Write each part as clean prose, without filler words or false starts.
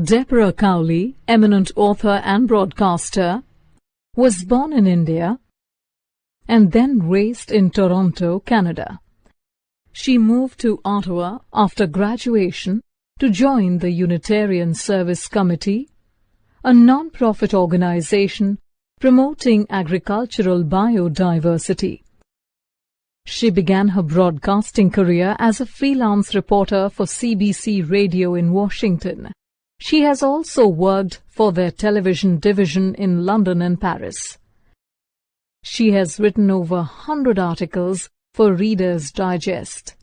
Deborah Cowley, eminent author and broadcaster, was born in India and then raised in Toronto, Canada. She moved to Ottawa after graduation to join the Unitarian Service Committee, a non-profit organization promoting agricultural biodiversity. She began her broadcasting career as a freelance reporter for CBC Radio in Washington. She has also worked for their television division in London and Paris. She has written over 100 articles for Reader's Digest.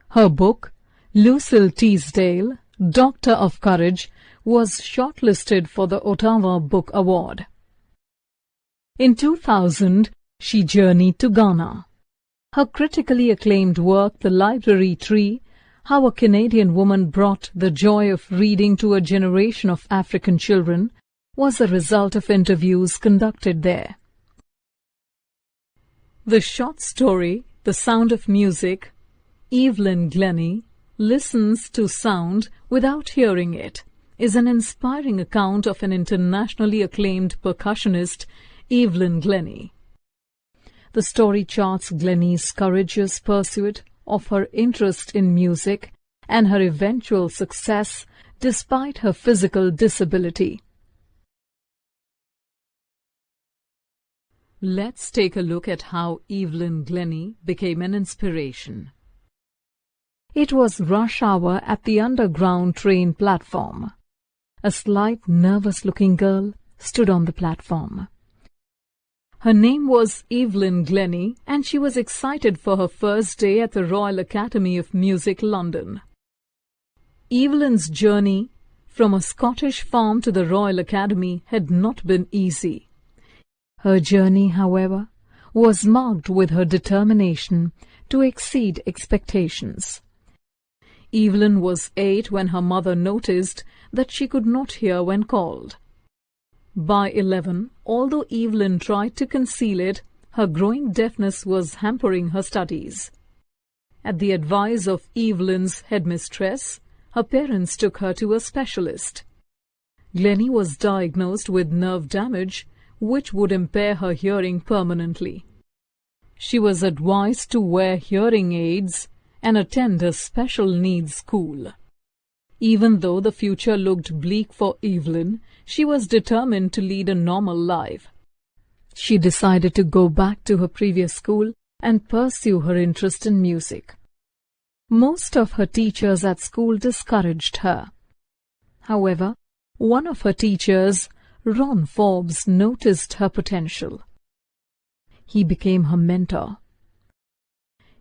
Her book, Lucille Teasdale, Doctor of Courage, was shortlisted for the Ottawa Book Award. In 2000, she journeyed to Ghana. Her critically acclaimed work, The Library Tree, How a Canadian Woman Brought the Joy of Reading to a Generation of African Children, was a result of interviews conducted there. The short story, The Sound of Music, Evelyn Glennie listens to sound without hearing it, is an inspiring account of an internationally acclaimed percussionist, Evelyn Glennie. The story charts Glennie's courageous pursuit of her interest in music and her eventual success despite her physical disability. Let's take a look at how Evelyn Glennie became an inspiration. It was rush hour at the underground train platform. A slight, nervous-looking girl stood on the platform. Her name was Evelyn Glennie, and she was excited for her first day at the Royal Academy of Music, London. Evelyn's journey from a Scottish farm to the Royal Academy had not been easy. Her journey, however, was marked with her determination to exceed expectations. Evelyn was 8 when her mother noticed that she could not hear when called. By 11, although Evelyn tried to conceal it, her growing deafness was hampering her studies. At the advice of Evelyn's headmistress, her parents took her to a specialist. Glennie was diagnosed with nerve damage, which would impair her hearing permanently. She was advised to wear hearing aids and attend a special needs school. Even though the future looked bleak for Evelyn, she was determined to lead a normal life. She decided to go back to her previous school and pursue her interest in music. Most of her teachers at school discouraged her. However, one of her teachers, Ron Forbes, noticed her potential. He became her mentor.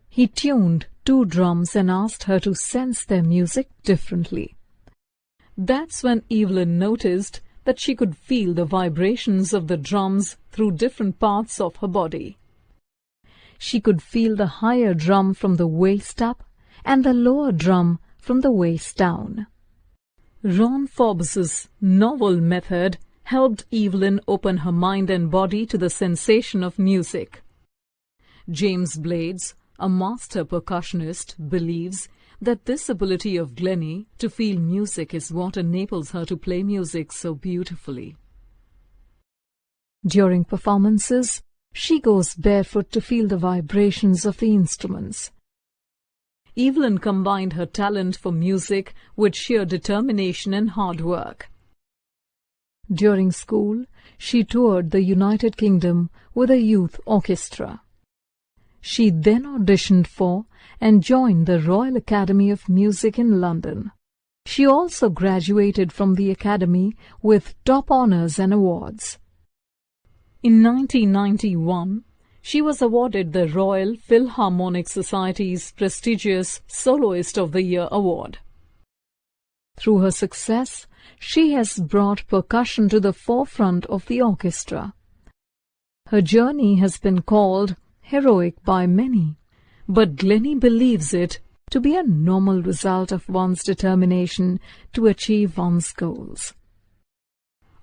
He tuned 2 drums and asked her to sense their music differently. That's when Evelyn noticed that she could feel the vibrations of the drums through different parts of her body. She could feel the higher drum from the waist up and the lower drum from the waist down. Ron Forbes's novel method helped Evelyn open her mind and body to the sensation of music. James Blades, a master percussionist, believes that this ability of Glennie to feel music is what enables her to play music so beautifully. During performances, she goes barefoot to feel the vibrations of the instruments. Evelyn combined her talent for music with sheer determination and hard work. During school, she toured the United Kingdom with a youth orchestra. She then auditioned for and joined the Royal Academy of Music in London. She also graduated from the Academy with top honours and awards. In 1991, she was awarded the Royal Philharmonic Society's prestigious Soloist of the Year award. Through her success, she has brought percussion to the forefront of the orchestra. Her journey has been called heroic by many, but Glennie believes it to be a normal result of one's determination to achieve one's goals.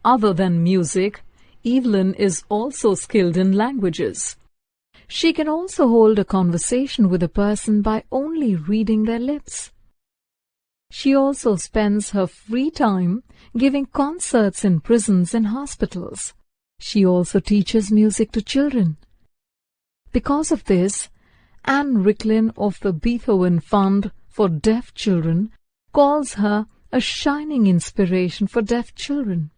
Other than music, Evelyn is also skilled in languages. She can also hold a conversation with a person by only reading their lips. She also spends her free time giving concerts in prisons and hospitals. She also teaches music to children. Because of this, Anne Ricklin of the Beethoven Fund for Deaf Children calls her a shining inspiration for deaf children.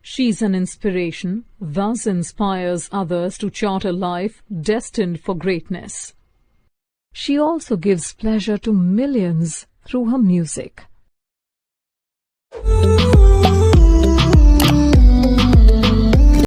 She's an inspiration, thus inspires others to chart a life destined for greatness. She also gives pleasure to millions through her music.